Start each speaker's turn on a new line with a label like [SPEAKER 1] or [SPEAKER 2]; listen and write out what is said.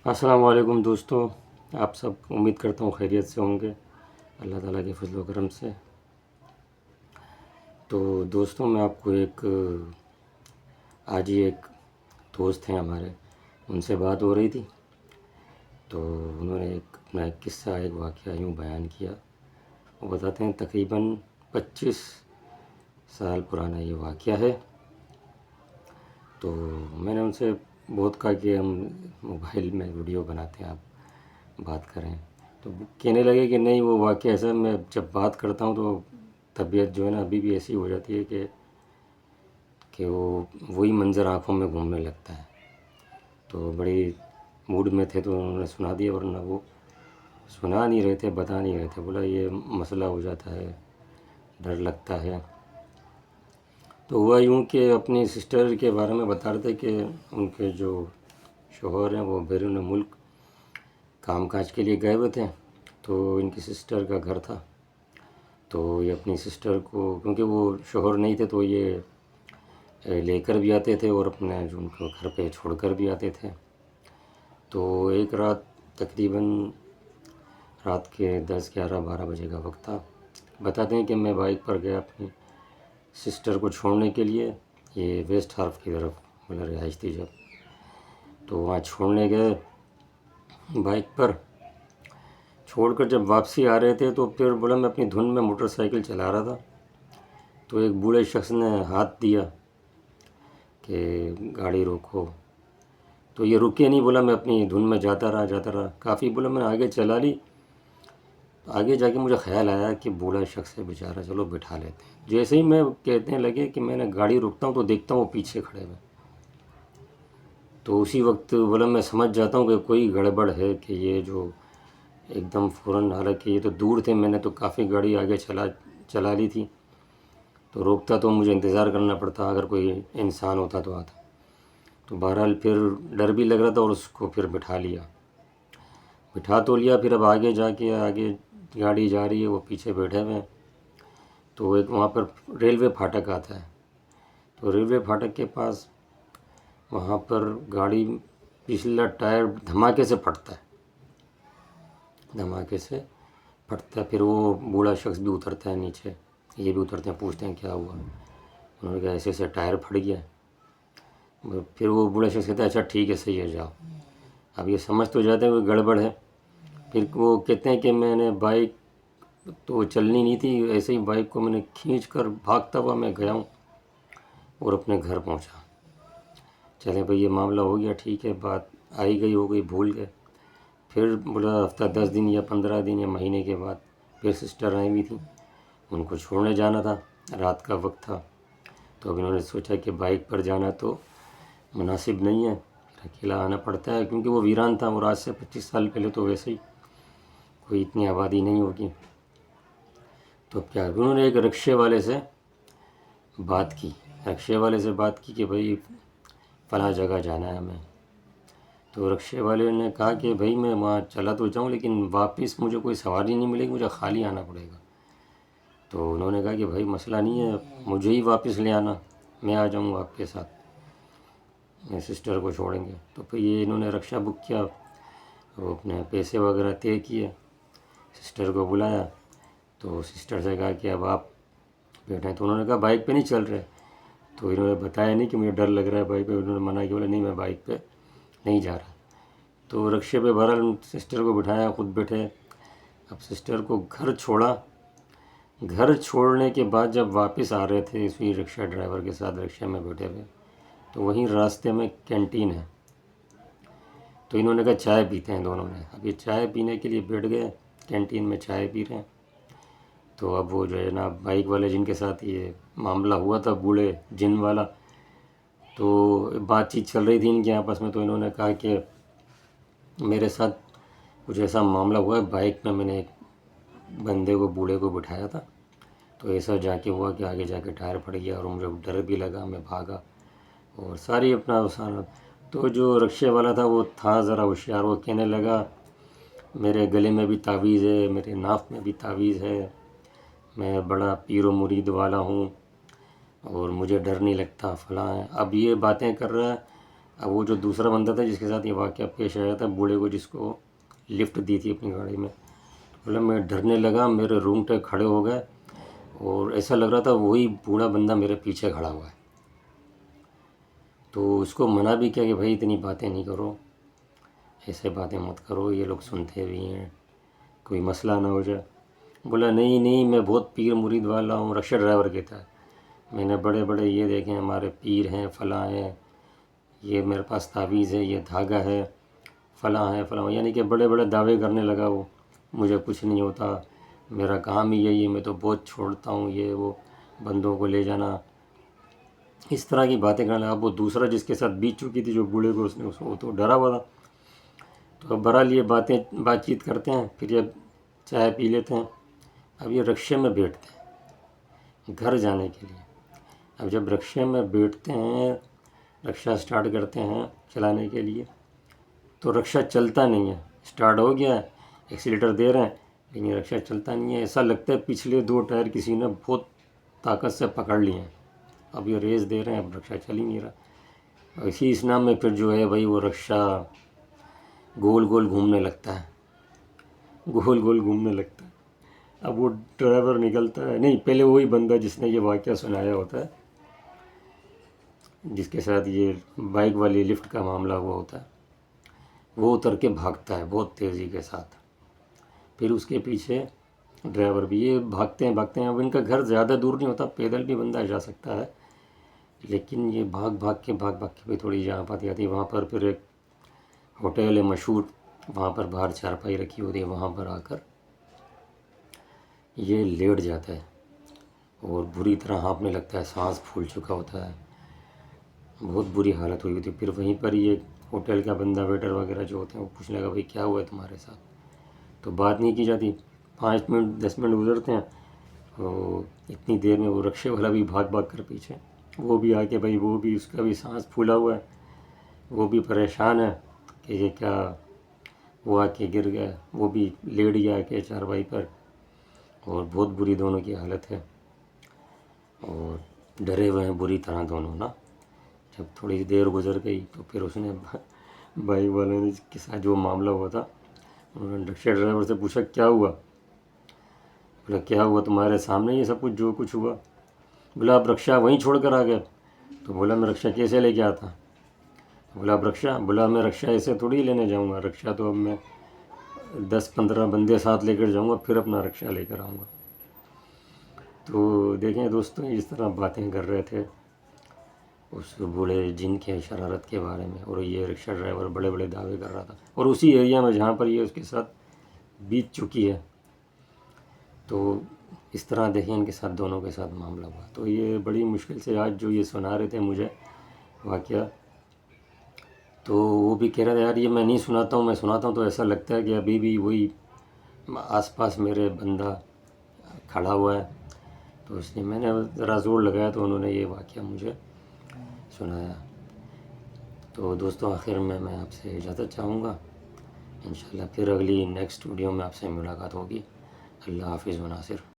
[SPEAKER 1] السلام علیکم دوستو، آپ سب امید کرتا ہوں خیریت سے ہوں گے اللہ تعالیٰ کے فضل و کرم سے۔ تو دوستوں، میں آپ کو آج ہی ایک دوست ہیں ہمارے، ان سے بات ہو رہی تھی، تو انہوں نے اپنا ایک قصہ، ایک واقعہ یوں بیان کیا۔ وہ بتاتے ہیں تقریباً 25 سال پرانا یہ واقعہ ہے۔ تو میں نے ان سے بہت کہا کہ ہم موبائل میں ویڈیو بناتے ہیں، آپ بات کریں، تو کہنے لگے کہ نہیں، وہ واقعہ ایسا، میں جب بات کرتا ہوں تو طبیعت جو ہے نا ابھی بھی ایسی ہو جاتی ہے کہ وہی منظر آنکھوں میں گھومنے لگتا ہے۔ تو بڑی موڈ میں تھے تو انہوں نے سنا دیا، ورنہ وہ سنا نہیں رہے تھے، بتا نہیں رہے تھے۔ بولا یہ مسئلہ ہو جاتا ہے، ڈر لگتا ہے۔ تو ہوا یوں کہ اپنی سسٹر کے بارے میں بتا رہے تھے کہ ان کے جو شوہر ہیں وہ بیرون ملک کام کاج کے لیے گئے ہوئے تھے، تو ان کی سسٹر کا گھر تھا، تو یہ اپنی سسٹر کو، کیونکہ وہ شوہر نہیں تھے تو یہ لے کر بھی آتے تھے اور اپنے جو ان کو گھر پہ چھوڑ کر بھی آتے تھے۔ تو ایک رات تقریباً رات کے 10، 11، 12 بجے کا وقت تھا۔ بتاتے ہیں کہ میں بائک پر گیا اپنی سسٹر کو چھوڑنے کے لیے، یہ ویسٹ ہارف کی طرف میرا رہائش تھی جب، تو وہاں چھوڑنے گئے بائک پر۔ چھوڑ کر جب واپسی آ رہے تھے تو پھر بولا میں اپنی دھن میں موٹر سائیکل چلا رہا تھا، تو ایک بوڑھے شخص نے ہاتھ دیا کہ گاڑی روکو، تو یہ رکے نہیں، بولا میں اپنی دھن میں جاتا رہا کافی، بولا میں آگے چلا لی۔ آگے جا کے مجھے خیال آیا کہ بوڑھا شخص ہے بیچارہ، چلو بٹھا لیتے ہیں۔ جیسے ہی میں کہنے لگے کہ میں نے گاڑی روکتا ہوں تو دیکھتا ہوں وہ پیچھے کھڑے ہوئے، تو اسی وقت بولا میں سمجھ جاتا ہوں کہ کوئی گڑبڑ ہے، کہ یہ جو ایک دم فوراً، حالانکہ یہ تو دور تھے، میں نے تو کافی گاڑی آگے چلا لی تھی، تو روکتا تو مجھے انتظار کرنا پڑتا، اگر کوئی انسان ہوتا تو آتا۔ تو بہرحال پھر ڈر بھی لگ رہا تھا اور اس کو پھر بٹھا تو لیا۔ پھر اب آگے جا کے آگے گاڑی جا رہی ہے، وہ پیچھے بیٹھے ہوئے ہیں، تو ایک وہاں پر ریلوے پھاٹک آتا ہے، تو ریلوے پھاٹک کے پاس وہاں پر گاڑی پچھلا ٹائر دھماکے سے پھٹتا ہے، پھر وہ بوڑھا شخص بھی اترتا ہے نیچے، یہ بھی اترتے ہیں، پوچھتے ہیں کیا ہوا، انہوں نے کہا ایسے ٹائر پھٹ گیا۔ پھر وہ بوڑھا شخص کہتا ہے اچھا ٹھیک ہے، صحیح ہے، جاؤ۔ اب یہ سمجھ تو جاتے ہیں کوئی گڑبڑ ہے۔ پھر وہ کہتے ہیں کہ میں نے بائک تو چلنی نہیں تھی، ایسے ہی بائک کو میں نے کھینچ کر بھاگتا ہوا میں گیا ہوں اور اپنے گھر پہنچا۔ چلے بھئی یہ معاملہ ہو گیا، ٹھیک ہے، بات آئی گئی ہو گئی، بھول گئے۔ پھر بولا ہفتہ 10 دن یا 15 دن یا مہینے کے بعد پھر سسٹر آئی ہوئی تھیں، ان کو چھوڑنے جانا تھا، رات کا وقت تھا، تو اب انہوں نے سوچا کہ بائک پر جانا تو مناسب نہیں ہے، پھر اکیلا آنا پڑتا ہے، کیونکہ وہ ویران تھا اور آج سے 25 سال پہلے تو ویسے ہی کوئی اتنی آبادی نہیں ہوگی۔ تو اب کیا، انہوں نے ایک رکشے والے سے بات کی کہ بھئی فلاں جگہ جانا ہے ہمیں۔ تو رکشے والے نے کہا کہ بھئی میں وہاں چلا تو جاؤں، لیکن واپس مجھے کوئی سواری نہیں ملے گی، مجھے خالی آنا پڑے گا۔ تو انہوں نے کہا کہ بھائی مسئلہ نہیں ہے، مجھے ہی واپس لے آنا، میں آ جاؤں گا آپ کے ساتھ، میں سسٹر کو چھوڑیں گے۔ تو پھر یہ انہوں نے رکشہ بک کیا، وہ اپنے پیسے وغیرہ طے کیے، سسٹر کو بلایا، تو سسٹر سے کہا کہ اب آپ بیٹھیں، تو انہوں نے کہا بائک پہ نہیں چل رہے، تو انہوں نے بتایا نہیں کہ مجھے ڈر لگ رہا ہے بائک پہ، انہوں نے منع کیا، بولے نہیں میں بائک پہ نہیں جا رہا۔ تو رکشے پہ بہرحال سسٹر کو بٹھایا، خود بیٹھے، اب سسٹر کو گھر چھوڑا۔ گھر چھوڑنے کے بعد جب واپس آ رہے تھے اسی رکشہ ڈرائیور کے ساتھ رکشے میں بیٹھے ہوئے، تو وہیں راستے میں کینٹین ہے، تو انہوں نے کہا چائے پیتے ہیں دونوں نے۔ اب یہ چائے پینے کے لیے بیٹھ گئے، کینٹین میں چائے پی رہے ہیں، تو اب وہ جو ہے نا بائک والے جن کے ساتھ یہ معاملہ ہوا تھا، بوڑھے جن والا، تو بات چیت چل رہی تھی ان کے آپس میں، تو انہوں نے کہا کہ میرے ساتھ کچھ ایسا معاملہ ہوا ہے، بائک میں نے ایک بندے کو، بوڑھے کو بٹھایا تھا، تو ایسا جا کے ہوا کہ آگے جا کے ٹائر پھٹ گیا اور مجھے ڈر بھی لگا، میں بھاگا اور ساری اپنا وسانہ۔ تو جو رکشے والا تھا وہ تھا ذرا ہوشیار، وہ کہنے لگا میرے گلے میں بھی تعویذ ہے، میرے ناف میں بھی تعویذ ہے، میں بڑا پیر و مرید والا ہوں اور مجھے ڈر نہیں لگتا، فلاں ہے۔ اب یہ باتیں کر رہا ہے اب وہ جو دوسرا بندہ تھا جس کے ساتھ یہ واقعہ پیش آیا تھا، بوڑھے کو جس کو لفٹ دی تھی اپنی گاڑی میں، بولا میں ڈرنے لگا، میرے رونگٹے کھڑے ہو گئے اور ایسا لگ رہا تھا وہی بوڑھا بندہ میرے پیچھے کھڑا ہوا ہے۔ تو اس کو منع بھی کیا کہ بھائی اتنی باتیں نہیں کرو، ایسے باتیں مت کرو، یہ لوگ سنتے بھی ہیں، کوئی مسئلہ نہ ہو جائے۔ بولا نہیں نہیں، میں بہت پیر مرید والا ہوں، رکشہ ڈرائیور کہتا ہے، میں نے بڑے بڑے یہ دیکھے ہیں، ہمارے پیر ہیں، فلاں ہیں، یہ میرے پاس تعویذ ہے، یہ دھاگا ہے، فلاں ہے فلاں، یعنی کہ بڑے بڑے دعوے کرنے لگا وہ، مجھے کچھ نہیں ہوتا، میرا کام ہی یہی ہے، میں تو بہت چھوڑتا ہوں یہ وہ بندوں کو لے جانا، اس طرح کی باتیں کرنے لگا۔ اب وہ دوسرا جس کے ساتھ بیت چکی تھی جو بوڑھے کو، اس کو تو ڈرا ہوا تھا۔ تو اب بہرحال یہ بات چیت کرتے ہیں، پھر جب چائے پی لیتے ہیں، اب یہ رکشے میں بیٹھتے ہیں گھر جانے کے لیے۔ اب جب رکشے میں بیٹھتے ہیں، رکشہ سٹارٹ کرتے ہیں چلانے کے لیے، تو رکشہ چلتا نہیں ہے، سٹارٹ ہو گیا ہے، ایکسیلیٹر دے رہے ہیں لیکن رکشہ چلتا نہیں ہے، ایسا لگتا ہے پچھلے 2 ٹائر کسی نے بہت طاقت سے پکڑ لیے ہیں، اب یہ ریس دے رہے ہیں، اب رکشہ چل ہی نہیں رہا۔ اسی اسنام میں پھر جو ہے بھائی وہ رکشہ گول گول گھومنے لگتا ہے، گول گول گھومنے لگتا ہے۔ اب وہ ڈرائیور نکلتا ہے، نہیں پہلے وہی بندہ جس نے یہ واقعہ سنایا ہوتا ہے، جس کے ساتھ یہ بائک والی لفٹ کا معاملہ ہوا ہوتا ہے، وہ اتر کے بھاگتا ہے بہت تیزی کے ساتھ، پھر اس کے پیچھے ڈرائیور بھی، یہ بھاگتے ہیں۔ اب ان کا گھر زیادہ دور نہیں ہوتا، پیدل بھی بندہ جا سکتا ہے، لیکن یہ بھاگ بھاگ کے بھی تھوڑی جہاں پاتی آتی ہے، وہاں پر پھر ایک ہوٹل ہے مشہور، وہاں پر باہر چارپائی رکھی ہوتی ہے، وہاں پر آ کر یہ لیٹ جاتا ہے اور بری طرح ہانپنے لگتا ہے، سانس پھول چکا ہوتا ہے، بہت بری حالت ہوئی ہوتی ہے۔ پھر وہیں پر یہ ہوٹل کا بندہ، ویٹر وغیرہ جو ہوتے ہیں، وہ پوچھنے لگا بھائی کیا ہوا ہے تمہارے ساتھ؟ تو بات نہیں کی جاتی، 5 منٹ 10 منٹ گزرتے ہیں، اور اتنی دیر میں وہ رکشے والا بھی بھاگ بھاگ کر پیچھے، وہ بھی آ کے بھائی وہ بھی، اس کا بھی سانس پھولا ہوا ہے، وہ بھی پریشان ہے کہ یہ کیا، وہ آ کے گر گیا، وہ بھی لیٹ گیا کہ چارپائی پر، اور بہت بری دونوں کی حالت ہے، اور ڈرے ہوئے ہیں بری طرح دونوں نا۔ جب تھوڑی دیر گزر گئی تو پھر اس نے بائک والے نے کے ساتھ جو معاملہ ہوا تھا، انہوں نے رکشہ ڈرائیور سے پوچھا کیا ہوا؟ بولا کیا ہوا، تمہارے سامنے یہ سب کچھ جو کچھ ہوا؟ بولا آپ رکشہ وہیں چھوڑ کر آ گئے؟ تو بولا میں رکشہ کیسے لے کے آتا؟ بولا اب رکشہ، بولا میں رکشہ ایسے تھوڑی لینے جاؤں گا، رکشہ تو اب میں 10-15 بندے ساتھ لے کر جاؤں گا، پھر اپنا رکشہ لے کر آؤں گا۔ تو دیکھیں دوستوں، اس طرح باتیں کر رہے تھے اس بوڑھے جن کے شرارت کے بارے میں، اور یہ رکشہ ڈرائیور بڑے بڑے دعوے کر رہا تھا، اور اسی ایریا میں جہاں پر یہ اس کے ساتھ بیت چکی ہے۔ تو اس طرح دیکھیں ان کے ساتھ، دونوں کے ساتھ معاملہ ہوا۔ تو یہ بڑی مشکل سے آج جو یہ سنا رہے تھے مجھے واقعہ، تو وہ بھی کہہ رہا تھا یار یہ میں نہیں سناتا ہوں، میں سناتا ہوں تو ایسا لگتا ہے کہ ابھی بھی وہی آس پاس میرے بندہ کھڑا ہوا ہے۔ تو اس لیے میں نے ذرا زور لگایا تو انہوں نے یہ واقعہ مجھے سنایا۔ تو دوستوں آخر میں آپ سے اجازت چاہوں گا، انشاءاللہ پھر اگلی نیکسٹ ویڈیو میں آپ سے ملاقات ہوگی۔ اللہ حافظ و ناصر۔